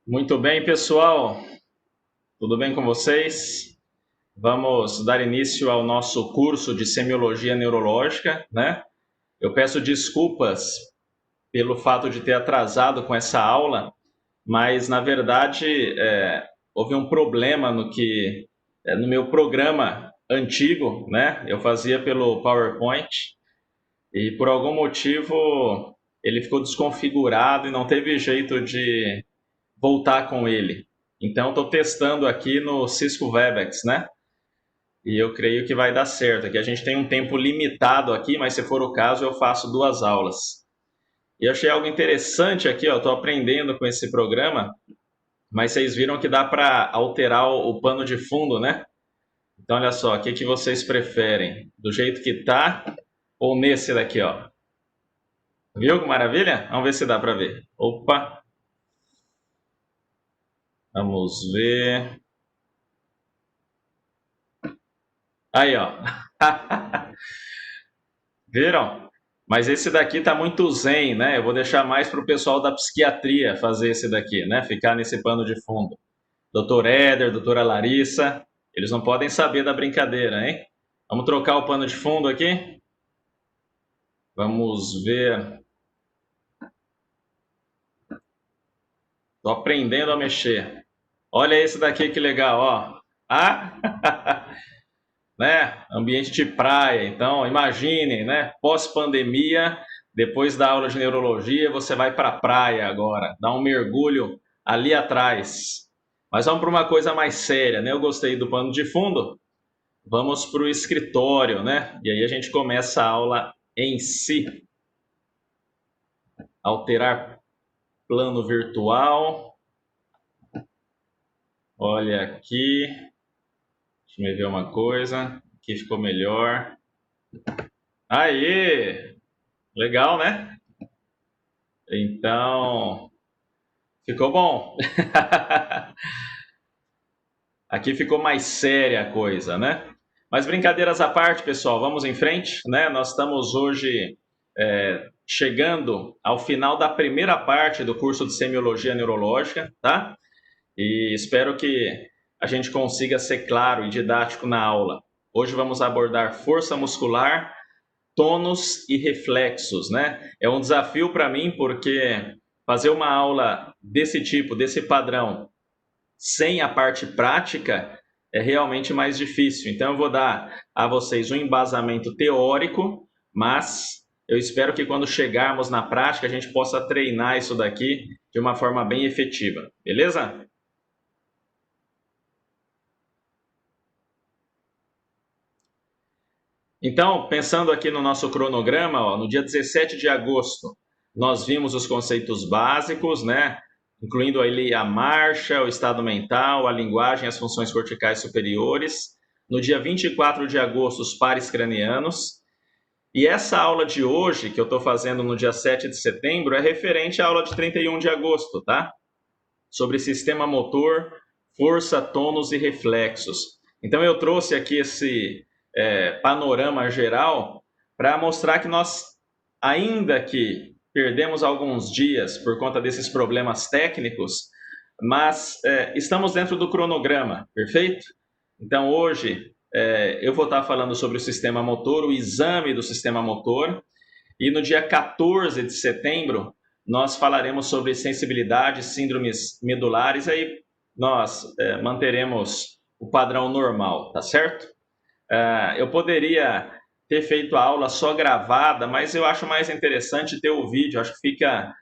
Muito bem, pessoal. Tudo bem com vocês? Vamos dar início ao nosso curso de semiologia neurológica, né? Eu peço desculpas pelo fato de ter atrasado com essa aula, mas na verdade houve um problema no meu programa antigo, né? Eu fazia pelo PowerPoint e por algum motivo ele ficou desconfigurado e não teve jeito de voltar com ele. Então, estou testando aqui no Cisco Webex, né? E eu creio que vai dar certo. Aqui a gente tem um tempo limitado aqui, mas se for o caso, eu faço duas aulas. E eu achei algo interessante aqui, ó. Estou aprendendo com esse programa, mas vocês viram que dá para alterar o pano de fundo, né? Então, olha só, o que vocês preferem? Do jeito que tá ou nesse daqui, ó? Viu que maravilha? Vamos ver se dá para ver. Opa, vamos ver. Aí, ó. Viram? Mas esse daqui tá muito zen, né? Eu vou deixar mais para o pessoal da psiquiatria fazer esse daqui, né? Ficar nesse pano de fundo. Doutor Éder, doutora Larissa, eles não podem saber da brincadeira, hein? Vamos trocar o pano de fundo aqui? Vamos ver. Tô aprendendo a mexer. Olha esse daqui que legal, ó. Ah, né? Ambiente de praia. Então, imaginem, né? Pós-pandemia, depois da aula de neurologia, você vai para a praia agora, dá um mergulho ali atrás. Mas vamos para uma coisa mais séria, né? Eu gostei do pano de fundo. Vamos para o escritório, né? E aí a gente começa a aula em si. Alterar plano virtual. Olha aqui. Deixa eu ver uma coisa. Aqui ficou melhor. Aê! Legal, né? Então, ficou bom. Aqui ficou mais séria a coisa, né? Mas brincadeiras à parte, pessoal, vamos em frente, né? Nós estamos hoje chegando ao final da primeira parte do curso de semiologia neurológica, tá? E espero que a gente consiga ser claro e didático na aula. Hoje vamos abordar força muscular, tônus e reflexos, né? É um desafio para mim porque fazer uma aula desse tipo, desse padrão, sem a parte prática, é realmente mais difícil. Então, eu vou dar a vocês um embasamento teórico, mas eu espero que quando chegarmos na prática, a gente possa treinar isso daqui de uma forma bem efetiva, beleza? Então, pensando aqui no nosso cronograma, ó, no dia 17 de agosto, nós vimos os conceitos básicos, né? Incluindo ali a marcha, o estado mental, a linguagem, as funções corticais superiores. No dia 24 de agosto, os pares cranianos. E essa aula de hoje, que eu estou fazendo no dia 7 de setembro, é referente à aula de 31 de agosto, tá? Sobre sistema motor, força, tônus e reflexos. Então eu trouxe aqui esse panorama geral para mostrar que nós, ainda que perdemos alguns dias por conta desses problemas técnicos, mas estamos dentro do cronograma, perfeito? Então hoje eu vou estar falando sobre o sistema motor, o exame do sistema motor, e no dia 14 de setembro nós falaremos sobre sensibilidade, síndromes medulares, aí nós manteremos o padrão normal, tá certo? Eu poderia ter feito a aula só gravada, mas eu acho mais interessante ter o vídeo, acho que fica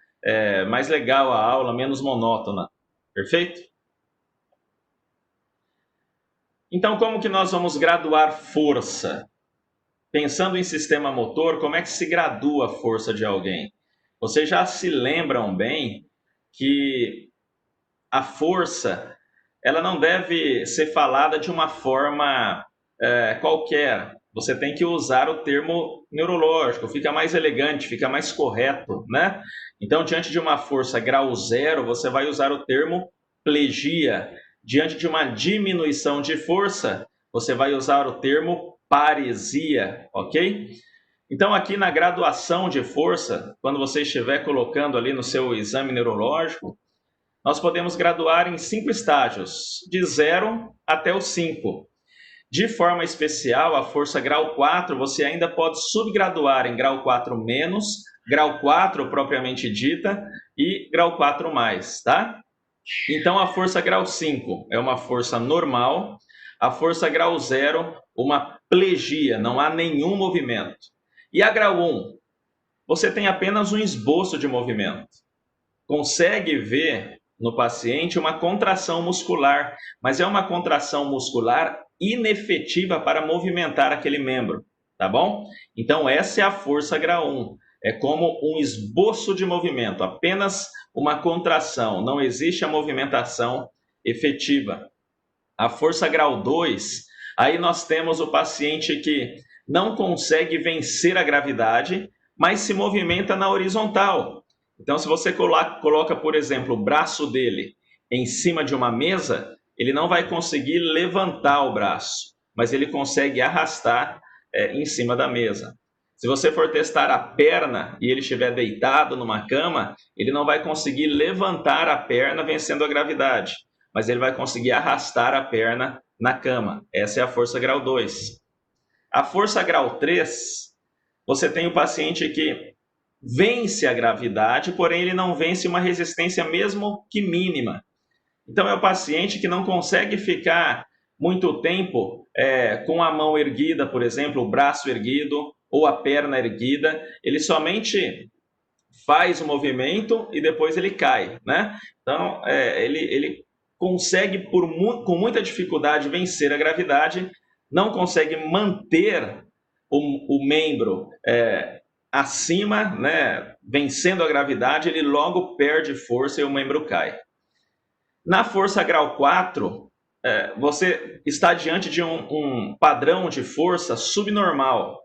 mais legal a aula, menos monótona, perfeito? Então, como que nós vamos graduar força? Pensando em sistema motor, como é que se gradua a força de alguém? Vocês já se lembram bem que a força ela não deve ser falada de uma forma qualquer. Você tem que usar o termo neurológico, fica mais elegante, fica mais correto, né? Então, diante de uma força grau zero, você vai usar o termo plegia. Diante de uma diminuição de força, você vai usar o termo paresia, ok? Então, aqui na graduação de força, quando você estiver colocando ali no seu exame neurológico, nós podemos graduar em 5 estágios, de 0 até o 5. De forma especial, a força grau 4, você ainda pode subgraduar em grau 4 menos, grau 4 propriamente dita e grau 4 mais, tá? Então, a força grau 5 é uma força normal, a força grau 0, uma plegia, não há nenhum movimento. E a grau 1, você tem apenas um esboço de movimento. Consegue ver no paciente uma contração muscular, mas é uma contração muscular inefetiva para movimentar aquele membro, tá bom? Então, essa é a força grau 1. É como um esboço de movimento, apenas uma contração, não existe a movimentação efetiva. A força grau 2, aí nós temos o paciente que não consegue vencer a gravidade, mas se movimenta na horizontal. Então, se você coloca, por exemplo, o braço dele em cima de uma mesa, ele não vai conseguir levantar o braço, mas ele consegue arrastar em cima da mesa. Se você for testar a perna e ele estiver deitado numa cama, ele não vai conseguir levantar a perna vencendo a gravidade, mas ele vai conseguir arrastar a perna na cama. Essa é a força grau 2. A força grau 3, você tem o paciente que vence a gravidade, porém ele não vence uma resistência mesmo que mínima. Então é o paciente que não consegue ficar muito tempo com a mão erguida, por exemplo, o braço erguido ou a perna erguida, ele somente faz o movimento e depois ele cai, né? Então ele consegue com muita dificuldade vencer a gravidade, não consegue manter o membro acima, né, vencendo a gravidade, ele logo perde força e o membro cai. Na força grau 4, você está diante de um padrão de força subnormal.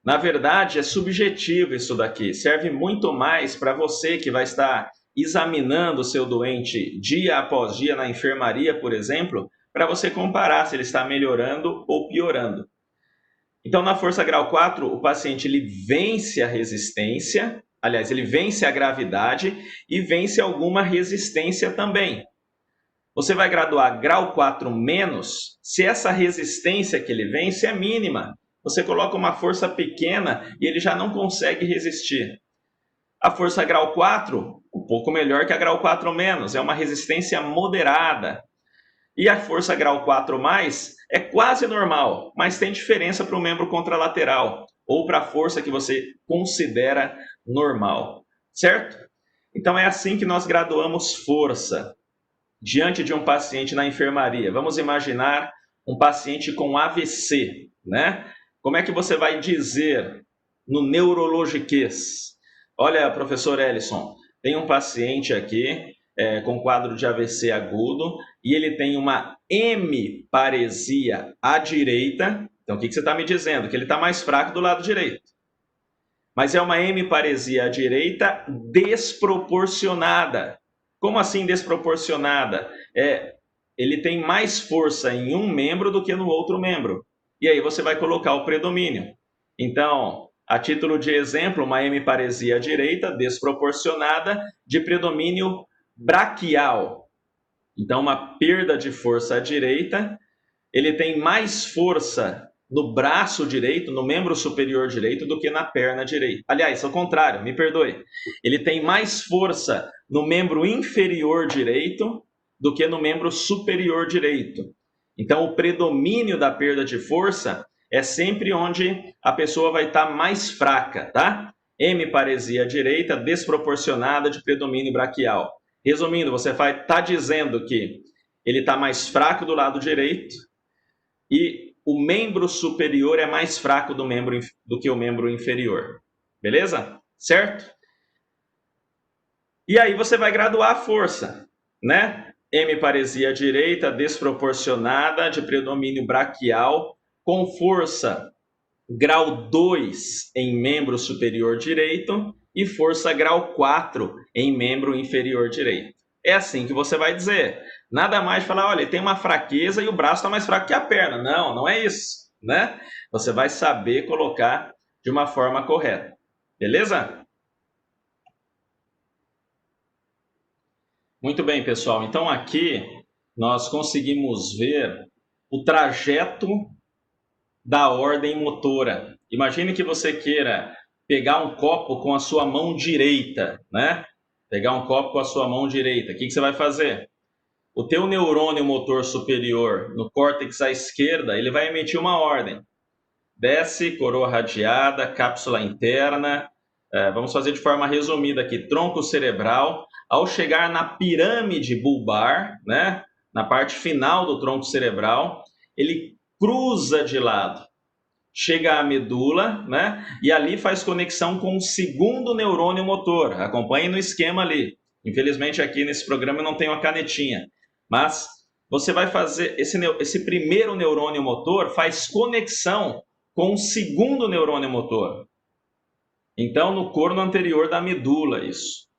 Na verdade, é subjetivo isso daqui, serve muito mais para você que vai estar examinando o seu doente dia após dia na enfermaria, por exemplo, para você comparar se ele está melhorando ou piorando. Então, na força grau 4, o paciente ele vence a resistência, aliás, ele vence a gravidade e vence alguma resistência também. Você vai graduar grau 4 menos se essa resistência que ele vence é mínima. Você coloca uma força pequena e ele já não consegue resistir. A força grau 4, um pouco melhor que a grau 4 menos, é uma resistência moderada. E a força grau 4 mais é quase normal, mas tem diferença para o membro contralateral ou para a força que você considera normal, certo? Então é assim que nós graduamos força. Diante de um paciente na enfermaria, vamos imaginar um paciente com AVC, né? Como é que você vai dizer no neurologiquês? Olha, professor Ellison, tem um paciente aqui com quadro de AVC agudo e ele tem uma hemiparesia à direita. Então, o que você está me dizendo? Que ele está mais fraco do lado direito. Mas é uma hemiparesia à direita desproporcionada. Como assim desproporcionada? Ele tem mais força em um membro do que no outro membro. E aí você vai colocar o predomínio. Então, a título de exemplo, uma hemiparesia à direita desproporcionada de predomínio braquial. Então, uma perda de força à direita, ele tem mais força no braço direito, no membro superior direito, do que na perna direita. Aliás, ao contrário, me perdoe. Ele tem mais força no membro inferior direito do que no membro superior direito. Então, o predomínio da perda de força é sempre onde a pessoa vai estar mais fraca, tá? Hemiparesia à direita desproporcionada de predomínio braquial. Resumindo, você vai estar dizendo que ele está mais fraco do lado direito e o membro superior é mais fraco do que o membro inferior. Beleza? Certo? E aí você vai graduar a força, né? Hemiparesia à direita desproporcionada de predomínio braquial com força grau 2 em membro superior direito e força grau 4 em membro inferior direito. É assim que você vai dizer. Nada mais de falar, olha, ele tem uma fraqueza e o braço está mais fraco que a perna. Não, não é isso, né? Você vai saber colocar de uma forma correta. Beleza? Muito bem, pessoal. Então aqui nós conseguimos ver o trajeto da ordem motora. Imagine que você queira pegar um copo com a sua mão direita, né? Pegar um copo com a sua mão direita. O que você vai fazer? O teu neurônio motor superior no córtex à esquerda, ele vai emitir uma ordem. Desce, coroa radiada, cápsula interna. Vamos fazer de forma resumida aqui. Tronco cerebral. Ao chegar na pirâmide bulbar, né? Na parte final do tronco cerebral, ele cruza de lado. Chega à medula, né? E ali faz conexão com o segundo neurônio motor. Acompanhe no esquema ali. Infelizmente aqui nesse programa eu não tenho a canetinha. Mas você vai fazer, esse primeiro neurônio motor faz conexão com o segundo neurônio motor. Então, no corno anterior da medula, isso.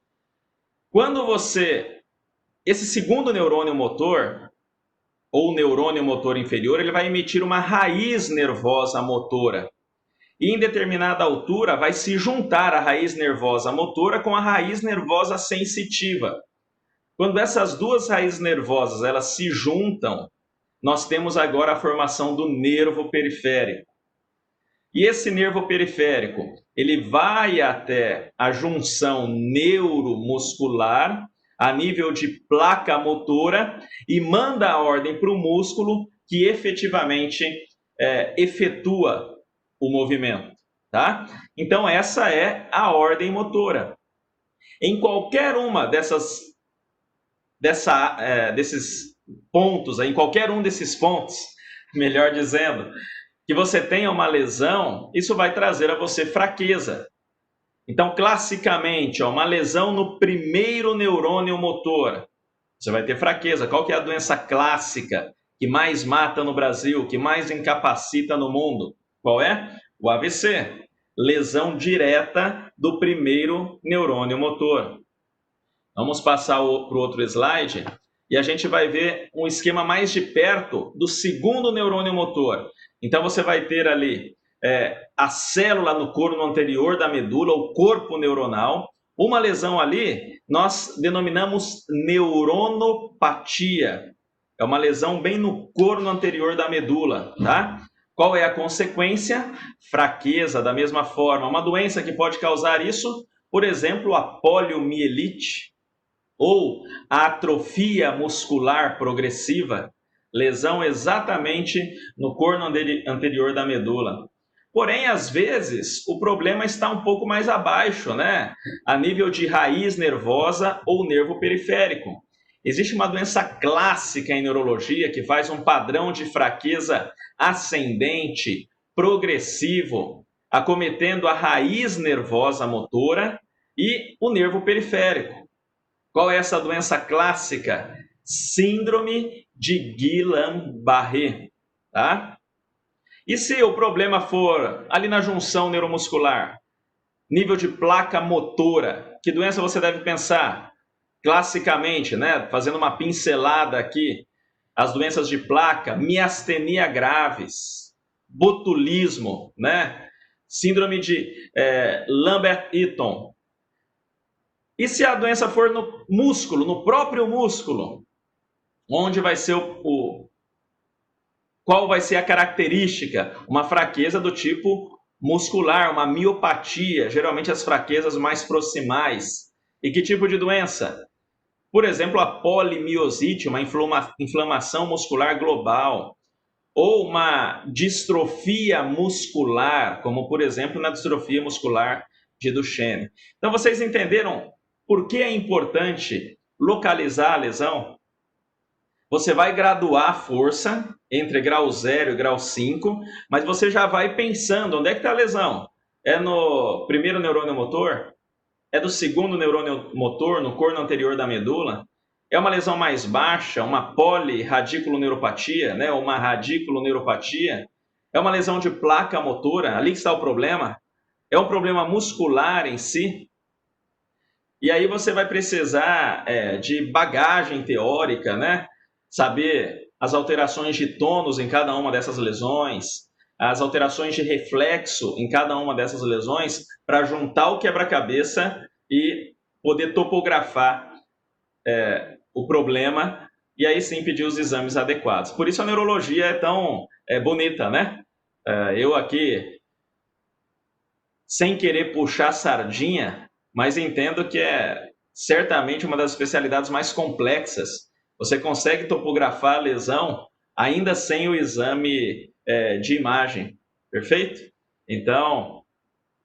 Quando esse segundo neurônio motor, ou neurônio motor inferior, ele vai emitir uma raiz nervosa motora. E em determinada altura vai se juntar a raiz nervosa motora com a raiz nervosa sensitiva. Quando essas duas raízes nervosas elas se juntam, nós temos agora a formação do nervo periférico. E esse nervo periférico, ele vai até a junção neuromuscular, a nível de placa motora, e manda a ordem para o músculo que efetivamente efetua o movimento. Tá? Então, essa é a ordem motora. Em qualquer uma desses pontos, em qualquer um desses pontos, melhor dizendo, que você tenha uma lesão, isso vai trazer a você fraqueza. Então, classicamente, uma lesão no primeiro neurônio motor, você vai ter fraqueza. Qual que é a doença clássica que mais mata no Brasil, que mais incapacita no mundo? Qual é? O AVC. Lesão direta do primeiro neurônio motor. Vamos passar para o outro slide e a gente vai ver um esquema mais de perto do segundo neurônio motor. Então, você vai ter ali a célula no corno anterior da medula, o corpo neuronal. Uma lesão ali, nós denominamos neuronopatia. É uma lesão bem no corno anterior da medula, tá? Qual é a consequência? Fraqueza, da mesma forma. Uma doença que pode causar isso, por exemplo, a poliomielite ou a atrofia muscular progressiva, lesão exatamente no corno anterior da medula. Porém, às vezes, o problema está um pouco mais abaixo, né? A nível de raiz nervosa ou nervo periférico. Existe uma doença clássica em neurologia que faz um padrão de fraqueza ascendente, progressivo, acometendo a raiz nervosa motora e o nervo periférico. Qual é essa doença clássica? Síndrome de Guillain-Barré, tá? E se o problema for ali na junção neuromuscular, nível de placa motora, que doença você deve pensar? Classicamente, né, fazendo uma pincelada aqui, as doenças de placa, miastenia graves, botulismo, né, síndrome de Lambert-Eaton. E se a doença for no músculo, no próprio músculo, onde vai ser qual vai ser a característica? Uma fraqueza do tipo muscular, uma miopatia, geralmente as fraquezas mais proximais. E que tipo de doença? Por exemplo, a polimiosite, uma inflamação muscular global, ou uma distrofia muscular, como por exemplo na distrofia muscular de Duchenne. Então vocês entenderam por que é importante localizar a lesão? Você vai graduar a força entre grau 0 e grau 5, mas você já vai pensando, onde é que está a lesão? É no primeiro neurônio motor? É do segundo neurônio motor, no corno anterior da medula? É uma lesão mais baixa, uma poliradiculoneuropatia, né? Uma radiculoneuropatia? É uma lesão de placa motora? Ali que está o problema? É um problema muscular em si? E aí você vai precisar de bagagem teórica, né? Saber as alterações de tônus em cada uma dessas lesões, as alterações de reflexo em cada uma dessas lesões, para juntar o quebra-cabeça e poder topografar o problema e aí sim pedir os exames adequados. Por isso a neurologia é tão bonita, né? Eu aqui, sem querer puxar sardinha, mas entendo que é certamente uma das especialidades mais complexas. Você consegue topografar a lesão ainda sem o exame de imagem, perfeito? Então,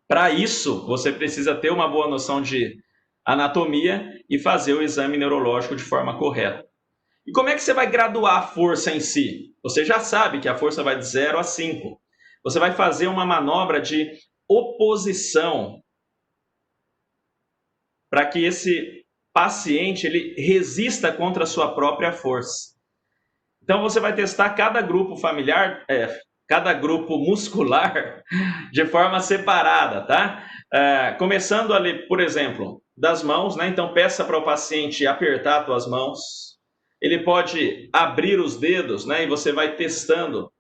para isso, você precisa ter uma boa noção de anatomia e fazer o exame neurológico de forma correta. E como é que você vai graduar a força em si? Você já sabe que a força vai de 0 a 5. Você vai fazer uma manobra de oposição para que esse paciente ele resista contra a sua própria força. Então você vai testar cada grupo familiar, cada grupo muscular de forma separada, tá? Começando ali, por exemplo, das mãos, né? Então peça para o paciente apertar as tuas mãos. Ele pode abrir os dedos, né? E você vai testando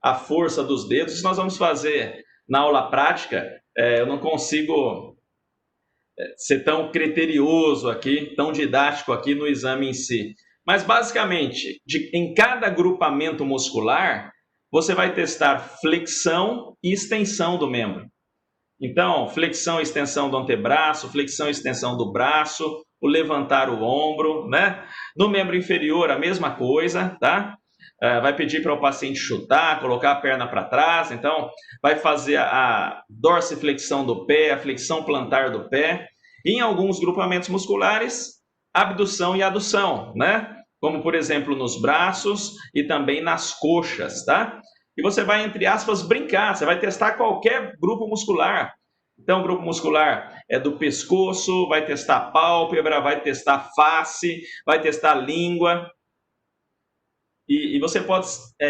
a força dos dedos. Isso nós vamos fazer na aula prática. Eu não consigo ser tão criterioso aqui, tão didático aqui no exame em si. Mas, basicamente, em cada agrupamento muscular, você vai testar flexão e extensão do membro. Então, flexão e extensão do antebraço, flexão e extensão do braço, o levantar o ombro, né? No membro inferior, a mesma coisa, tá? Vai pedir para o paciente chutar, colocar a perna para trás. Então, vai fazer a dorsiflexão do pé, a flexão plantar do pé. E em alguns grupamentos musculares, abdução e adução, né? Como, por exemplo, nos braços e também nas coxas, tá? E você vai, entre aspas, brincar. Você vai testar qualquer grupo muscular. Então, o grupo muscular é do pescoço, vai testar pálpebra, vai testar face, vai testar língua. E você pode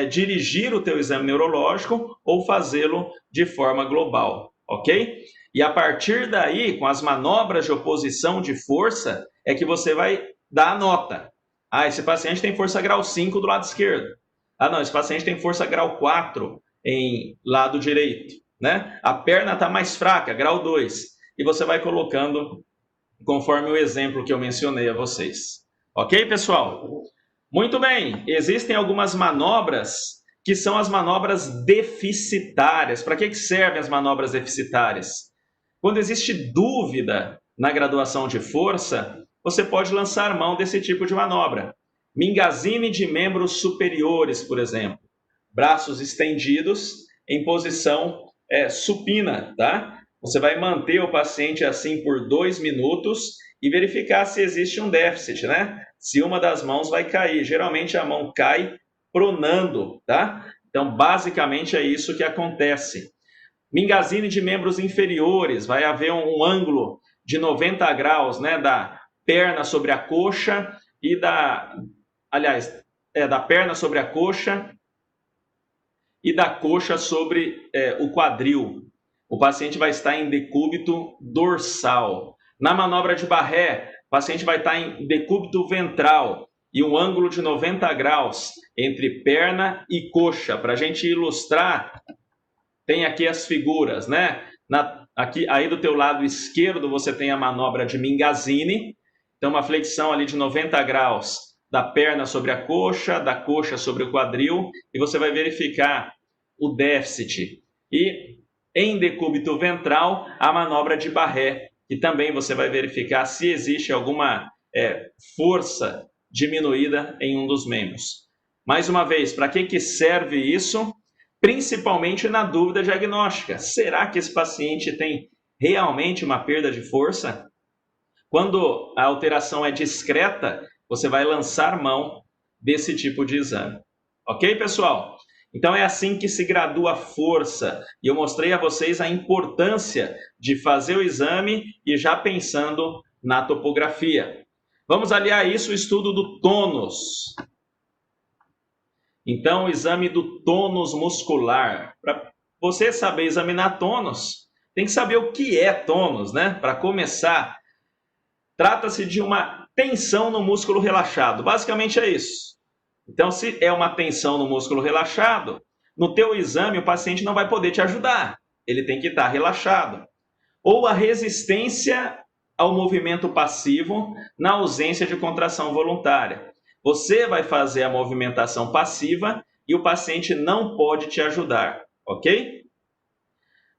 dirigir o teu exame neurológico ou fazê-lo de forma global, ok? E a partir daí, com as manobras de oposição de força, é que você vai dar a nota. Esse paciente tem força grau 5 do lado esquerdo. Não, esse paciente tem força grau 4 em lado direito, né? A perna está mais fraca, grau 2. E você vai colocando conforme o exemplo que eu mencionei a vocês. Ok, pessoal? Muito bem, existem algumas manobras que são as manobras deficitárias. Para que servem as manobras deficitárias? Quando existe dúvida na graduação de força, você pode lançar mão desse tipo de manobra. Mingazine de membros superiores, por exemplo. Braços estendidos em posição supina, tá? Você vai manter o paciente assim por 2 minutos e verificar se existe um déficit, né? Se uma das mãos vai cair. Geralmente a mão cai pronando, tá? Então, basicamente é isso que acontece. Mingazine de membros inferiores, vai haver um ângulo de 90 graus, né? Da perna sobre a coxa e da perna sobre a coxa e da coxa sobre o quadril. O paciente vai estar em decúbito dorsal. Na manobra de Barré, o paciente vai estar em decúbito ventral e um ângulo de 90 graus entre perna e coxa. Para a gente ilustrar, tem aqui as figuras, né? Aqui, aí do teu lado esquerdo você tem a manobra de Mingazine. Então, uma flexão ali de 90 graus da perna sobre a coxa, da coxa sobre o quadril, e você vai verificar o déficit. E em decúbito ventral, a manobra de Barré, que também você vai verificar se existe alguma força diminuída em um dos membros. Mais uma vez, para que serve isso? Principalmente na dúvida diagnóstica. Será que esse paciente tem realmente uma perda de força? Quando a alteração é discreta, você vai lançar mão desse tipo de exame. Ok, pessoal? Então é assim que se gradua a força. E eu mostrei a vocês a importância de fazer o exame e já pensando na topografia. Vamos aliar isso ao estudo do tônus. Então, o exame do tônus muscular. Para você saber examinar tônus, tem que saber o que é tônus, né? Para começar, trata-se de uma tensão no músculo relaxado. Basicamente é isso. Então, se é uma tensão no músculo relaxado, no teu exame o paciente não vai poder te ajudar. Ele tem que estar relaxado. Ou a resistência ao movimento passivo na ausência de contração voluntária. Você vai fazer a movimentação passiva e o paciente não pode te ajudar, ok?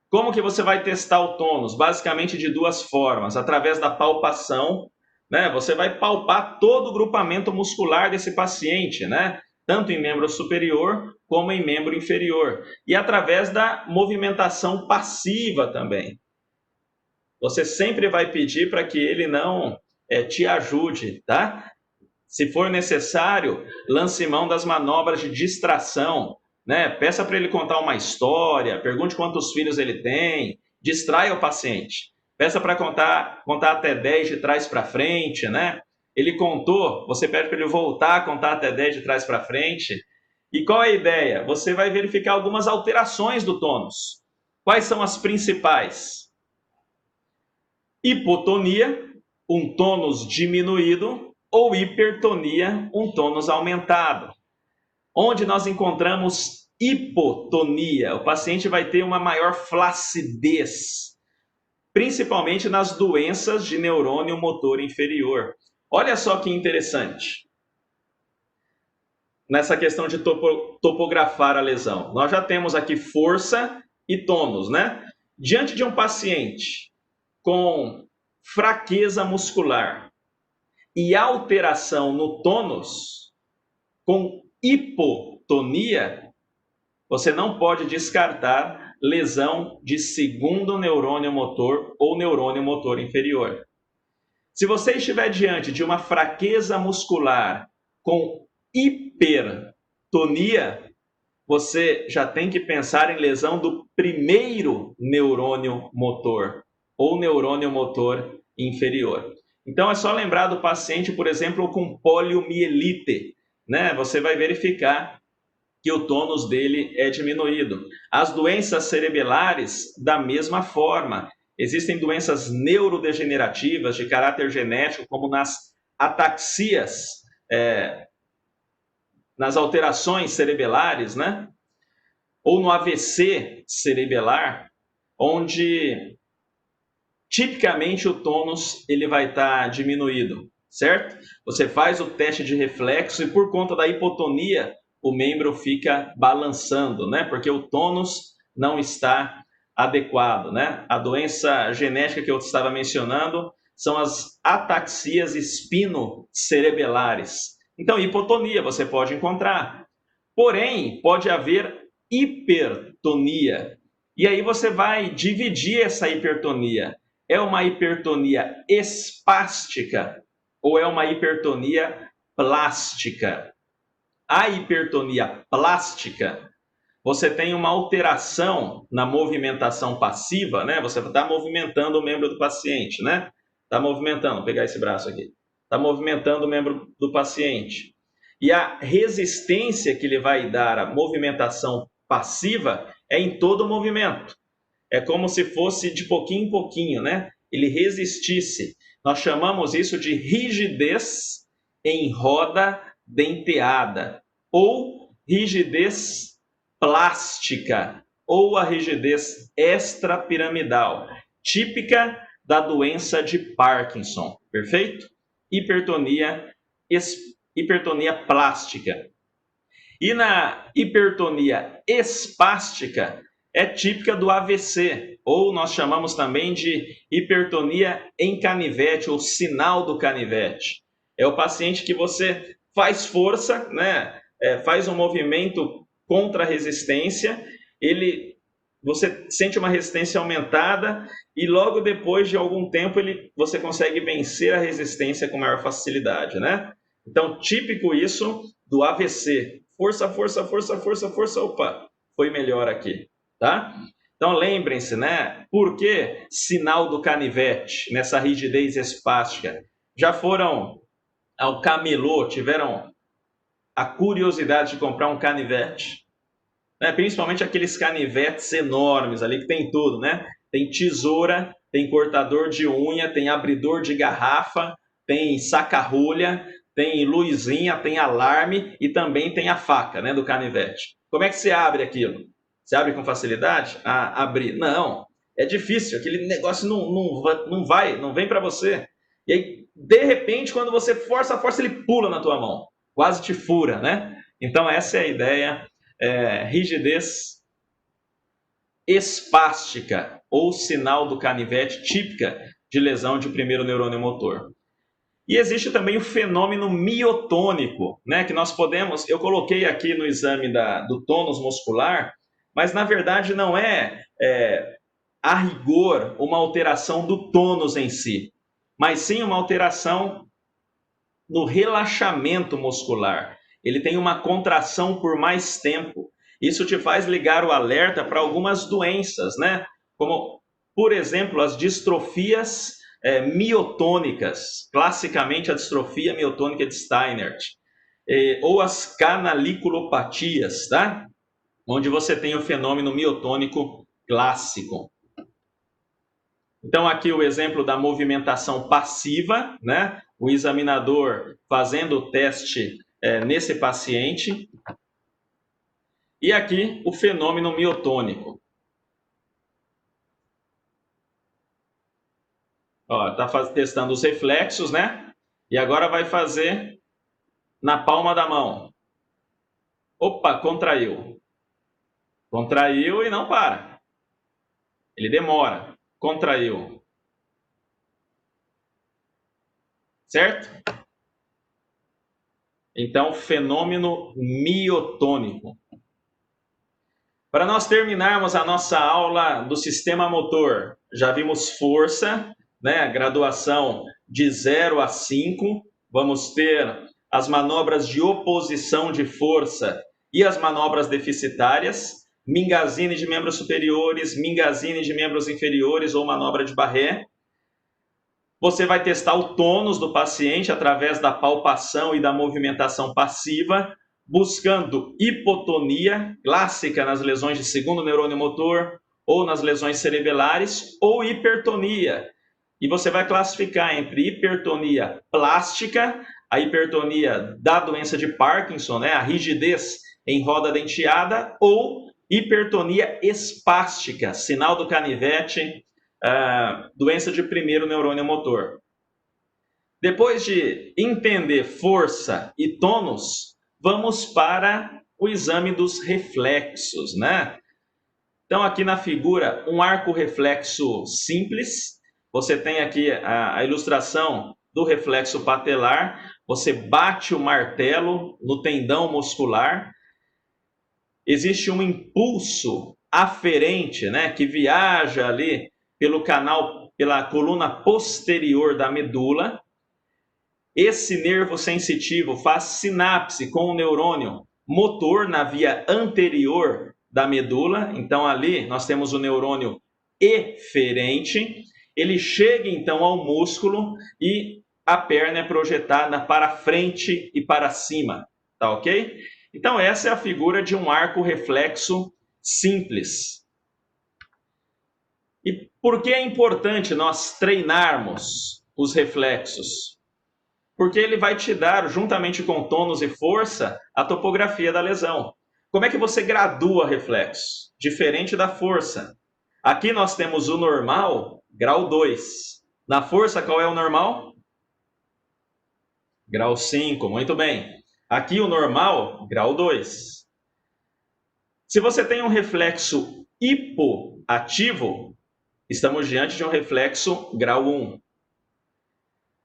Como que você vai testar o tônus? Basicamente de duas formas, através da palpação, né? Você vai palpar todo o grupamento muscular desse paciente, né? Tanto em membro superior como em membro inferior. E através da movimentação passiva também. Você sempre vai pedir para que ele não te ajude, tá? Se for necessário, lance mão das manobras de distração, né? Peça para ele contar uma história, pergunte quantos filhos ele tem, distraia o paciente. Peça para contar até 10 de trás para frente, né? Ele contou, você pede para ele voltar a contar até 10 de trás para frente. E qual é a ideia? Você vai verificar algumas alterações do tônus. Quais são as principais? Hipotonia, um tônus diminuído, ou hipertonia, um tônus aumentado. Onde nós encontramos hipotonia, o paciente vai ter uma maior flacidez, principalmente nas doenças de neurônio motor inferior. Olha só que interessante. Nessa questão de topografar a lesão, nós já temos aqui força e tônus, né? Diante de um paciente com fraqueza muscular e alteração no tônus, com hipotonia, você não pode descartar lesão de segundo neurônio motor ou neurônio motor inferior. Se você estiver diante de uma fraqueza muscular com hipertonia, você já tem que pensar em lesão do primeiro neurônio motor ou neurônio motor inferior. Então é só lembrar do paciente, por exemplo, com poliomielite, né? Você vai verificar que o tônus dele é diminuído. As doenças cerebelares, da mesma forma. Existem doenças neurodegenerativas de caráter genético, como nas ataxias, nas alterações cerebelares, né? Ou no AVC cerebelar, onde tipicamente o tônus ele vai estar diminuído, certo? Você faz o teste de reflexo e por conta da hipotonia, o membro fica balançando, né? Porque o tônus não está adequado, né? A doença genética que eu estava mencionando são as ataxias espinocerebelares. Então, hipotonia você pode encontrar. Porém, pode haver hipertonia. E aí você vai dividir essa hipertonia. É uma hipertonia espástica ou é uma hipertonia plástica? A hipertonia plástica, você tem uma alteração na movimentação passiva, né? Você está movimentando o membro do paciente, né? Está movimentando, vou pegar esse braço aqui. Está movimentando o membro do paciente. E a resistência que ele vai dar à movimentação passiva é em todo o movimento. É como se fosse de pouquinho em pouquinho, né? Ele resistisse. Nós chamamos isso de rigidez em roda denteada, ou rigidez plástica, ou a rigidez extrapiramidal, típica da doença de Parkinson, perfeito? Hipertonia plástica. E na hipertonia espástica, é típica do AVC, ou nós chamamos também de hipertonia em canivete, ou sinal do canivete. É o paciente que você faz força, né? Faz um movimento contra a resistência, você sente uma resistência aumentada e logo depois de algum tempo você consegue vencer a resistência com maior facilidade, né? Então, típico isso do AVC. Força, força, força, força, força, opa, foi melhor aqui, tá? Então, lembrem-se, né? Por que sinal do canivete nessa rigidez espástica? Já foram ao camelô, tiveram a curiosidade de comprar um canivete, né? Principalmente aqueles canivetes enormes ali que tem tudo, né? Tem tesoura, tem cortador de unha, tem abridor de garrafa, tem saca-rolha, tem luzinha, tem alarme e também tem a faca, né, do canivete. Como é que você abre aquilo? Você abre com facilidade? Abrir? Não. É difícil, aquele negócio não vem para você. E aí, de repente, quando você força a força, ele pula na tua mão, quase te fura, né? Então, essa é a ideia, rigidez espástica, ou sinal do canivete, típica de lesão de primeiro neurônio motor. E existe também o fenômeno miotônico, né, que nós podemos, eu coloquei aqui no exame do tônus muscular, mas na verdade não é a rigor uma alteração do tônus em si, mas sim uma alteração no relaxamento muscular. Ele tem uma contração por mais tempo. Isso te faz ligar o alerta para algumas doenças, né? Como, por exemplo, as distrofias miotônicas, classicamente a distrofia miotônica de Steinert, ou as canaliculopatias, tá? Onde você tem o fenômeno miotônico clássico. Então, aqui o exemplo da movimentação passiva, né? O examinador fazendo o teste nesse paciente. E aqui o fenômeno miotônico. Está testando os reflexos, né? E agora vai fazer na palma da mão. Opa, contraiu. Contraiu e não para. Ele demora. Contraiu. Certo? Então, fenômeno miotônico. Para nós terminarmos a nossa aula do sistema motor, já vimos força, né? Graduação de 0 a 5. Vamos ter as manobras de oposição de força e as manobras deficitárias, Mingazine de membros superiores, Mingazine de membros inferiores ou manobra de Barré. Você vai testar o tônus do paciente através da palpação e da movimentação passiva, buscando hipotonia, clássica nas lesões de segundo neurônio motor, ou nas lesões cerebelares, ou hipertonia. E você vai classificar entre hipertonia plástica, a hipertonia da doença de Parkinson, né, a rigidez em roda denteada, ou hipertonia espástica, sinal do canivete, doença de primeiro neurônio motor. Depois de entender força e tônus, vamos para o exame dos reflexos, né? Então, aqui na figura, um arco reflexo simples. Você tem aqui a ilustração do reflexo patelar. Você bate o martelo no tendão muscular. Existe um impulso aferente, né, que viaja ali pelo canal, pela coluna posterior da medula. Esse nervo sensitivo faz sinapse com o neurônio motor na via anterior da medula. Então, ali nós temos o neurônio eferente. Ele chega, então, ao músculo e a perna é projetada para frente e para cima. Tá ok? Então, essa é a figura de um arco reflexo simples. E por que é importante nós treinarmos os reflexos? Porque ele vai te dar, juntamente com tônus e força, a topografia da lesão. Como é que você gradua reflexo? Diferente da força. Aqui nós temos o normal, grau 2. Na força, qual é o normal? Grau 5, muito bem. Aqui o normal, grau 2. Se você tem um reflexo hipoativo, estamos diante de um reflexo grau 1.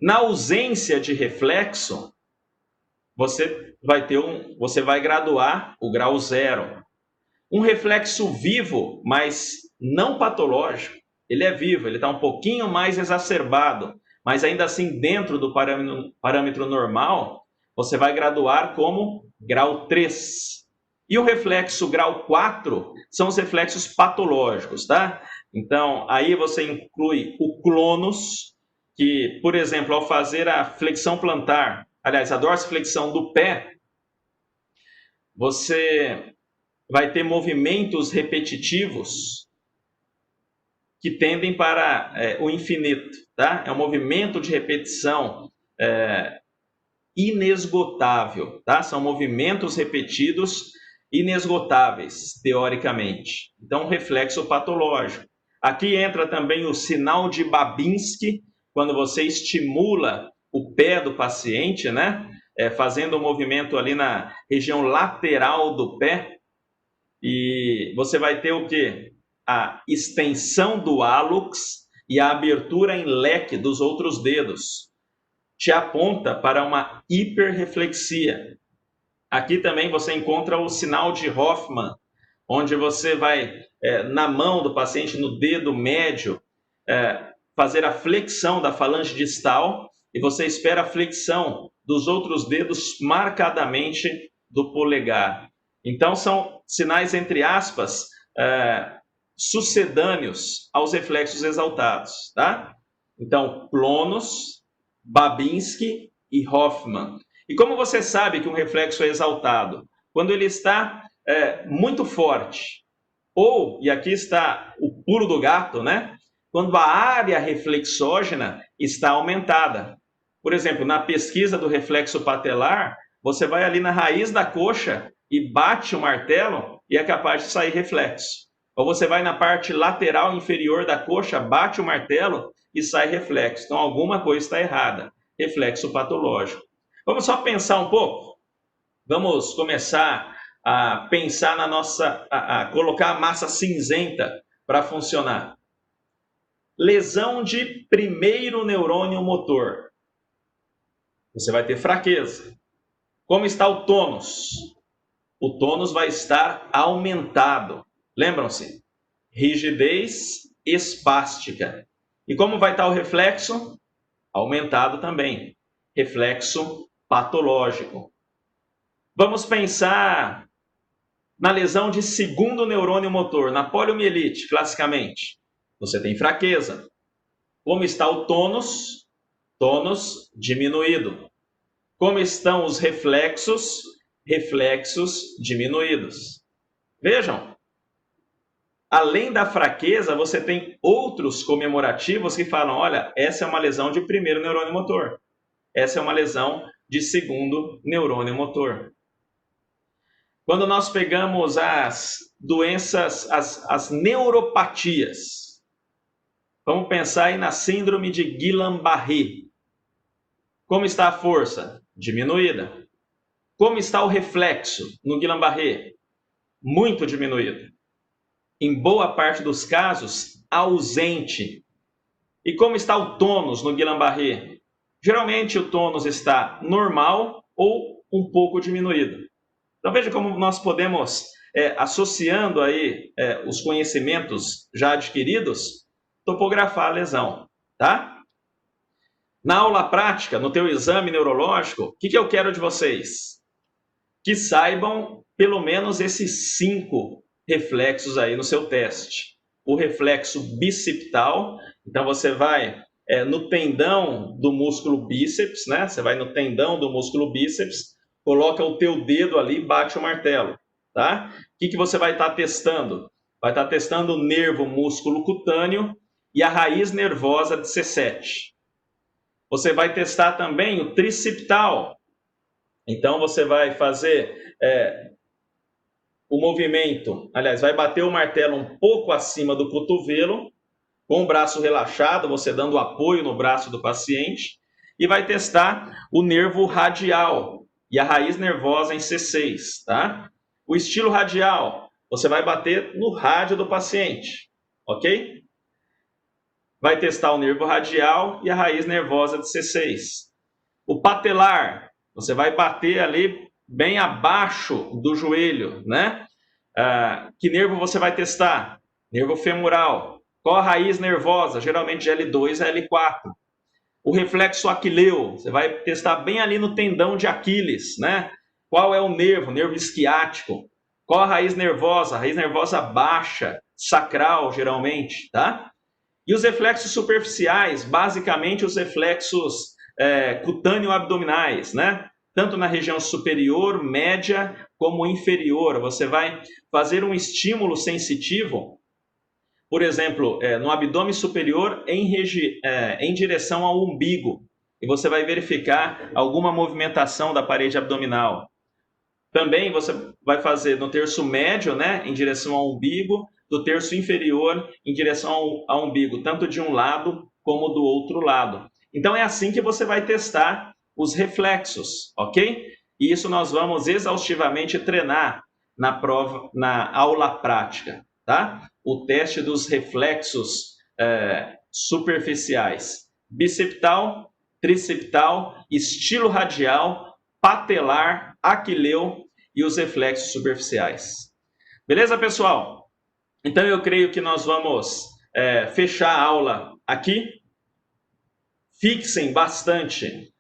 Na ausência de reflexo, você vai graduar o grau 0. Um reflexo vivo, mas não patológico. Ele é vivo, ele está um pouquinho mais exacerbado, mas ainda assim dentro do parâmetro normal, você vai graduar como grau 3. E o reflexo grau 4 são os reflexos patológicos, tá? Então, aí você inclui o clonus, que, por exemplo, ao fazer a flexão plantar, aliás, a dorsiflexão do pé, você vai ter movimentos repetitivos que tendem para o infinito, tá? É um movimento de repetição inesgotável, tá? São movimentos repetidos inesgotáveis, teoricamente. Então, reflexo patológico. Aqui entra também o sinal de Babinski, quando você estimula o pé do paciente, né? Fazendo um movimento ali na região lateral do pé. E você vai ter o quê? A extensão do hálux e a abertura em leque dos outros dedos. Te aponta para uma hiperreflexia. Aqui também você encontra o sinal de Hoffman, onde você vai, na mão do paciente, no dedo médio, fazer a flexão da falange distal e você espera a flexão dos outros dedos marcadamente do polegar. Então, são sinais, entre aspas, sucedâneos aos reflexos exaltados, tá? Então, Plonos, Babinski e Hoffman. E como você sabe que um reflexo é exaltado? Quando ele está muito forte. Ou, e aqui está o pulo do gato, né? Quando a área reflexógena está aumentada. Por exemplo, na pesquisa do reflexo patelar, você vai ali na raiz da coxa e bate o martelo e é capaz de sair reflexo. Ou você vai na parte lateral inferior da coxa, bate o martelo e sai reflexo. Então, alguma coisa está errada. Reflexo patológico. Vamos só pensar um pouco? Vamos começar a pensar na nossa... a colocar a massa cinzenta para funcionar. Lesão de primeiro neurônio motor. Você vai ter fraqueza. Como está o tônus? O tônus vai estar aumentado. Lembram-se? Rigidez espástica. E como vai estar o reflexo? Aumentado também. Reflexo patológico. Vamos pensar na lesão de segundo neurônio motor, na poliomielite, classicamente. Você tem fraqueza. Como está o tônus? Tônus diminuído. Como estão os reflexos? Reflexos diminuídos. Vejam, além da fraqueza, você tem outros comemorativos que falam, olha, essa é uma lesão de primeiro neurônio motor. Essa é uma lesão de segundo neurônio motor. Quando nós pegamos as doenças, as neuropatias, vamos pensar aí na síndrome de Guillain-Barré. Como está a força? Diminuída. Como está o reflexo no Guillain-Barré? Muito diminuído. Em boa parte dos casos, ausente. E como está o tônus no Guillain-Barré? Geralmente o tônus está normal ou um pouco diminuído. Então veja como nós podemos, associando aí os conhecimentos já adquiridos, topografar a lesão, tá? Na aula prática, no teu exame neurológico, o que eu quero de vocês? Que saibam pelo menos esses 5 reflexos aí no seu teste. O reflexo bicipital, então você vai no tendão do músculo bíceps, né? Você vai no tendão do músculo bíceps, coloca o teu dedo ali e bate o martelo, tá? O que você vai estar testando? Vai estar testando o nervo músculo cutâneo e a raiz nervosa de C7. Você vai testar também o tricipital. Então, você vai fazer o movimento, aliás, vai bater o martelo um pouco acima do cotovelo, com o braço relaxado, você dando apoio no braço do paciente, e vai testar o nervo radial e a raiz nervosa em C6, tá? O estilo radial, você vai bater no rádio do paciente, ok? Vai testar o nervo radial e a raiz nervosa de C6. O patelar, você vai bater ali bem abaixo do joelho, né? Que nervo você vai testar? Nervo femoral. Qual a raiz nervosa? Geralmente L2 a L4. O reflexo aquileu, você vai testar bem ali no tendão de Aquiles, né? Qual é o nervo? Nervo isquiático. Qual a raiz nervosa? A raiz nervosa baixa, sacral, geralmente, tá? E os reflexos superficiais, basicamente os reflexos cutâneo-abdominais, né? Tanto na região superior, média, como inferior. Você vai fazer um estímulo sensitivo, por exemplo, no abdômen superior em direção ao umbigo. E você vai verificar alguma movimentação da parede abdominal. Também você vai fazer no terço médio, né, em direção ao umbigo, do terço inferior em direção ao umbigo, tanto de um lado como do outro lado. Então é assim que você vai testar os reflexos, ok? E isso nós vamos exaustivamente treinar na aula prática, tá? O teste dos reflexos superficiais: biceptal, triceptal, estilo radial, patelar, aquileu e os reflexos superficiais. Beleza, pessoal? Então eu creio que nós vamos fechar a aula aqui. Fixem bastante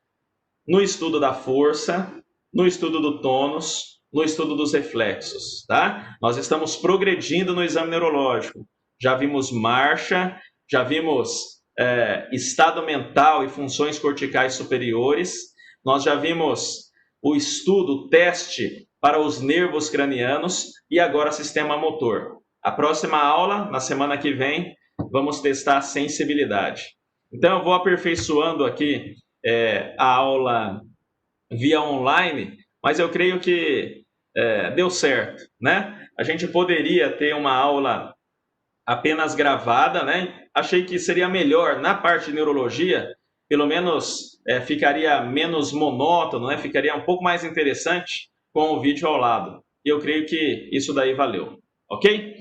no estudo da força, no estudo do tônus, no estudo dos reflexos, tá? Nós estamos progredindo no exame neurológico. Já vimos marcha, já vimos estado mental e funções corticais superiores, nós já vimos o estudo, o teste para os nervos cranianos e agora sistema motor. A próxima aula, na semana que vem, vamos testar a sensibilidade. Então, eu vou aperfeiçoando aqui a aula via online, mas eu creio que deu certo, né? A gente poderia ter uma aula apenas gravada, né? Achei que seria melhor na parte de neurologia, pelo menos ficaria menos monótono, né? Ficaria um pouco mais interessante com o vídeo ao lado. E eu creio que isso daí valeu, ok?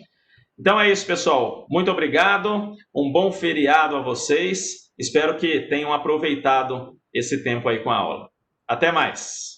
Então é isso, pessoal. Muito obrigado, um bom feriado a vocês. Espero que tenham aproveitado esse tempo aí com a aula. Até mais!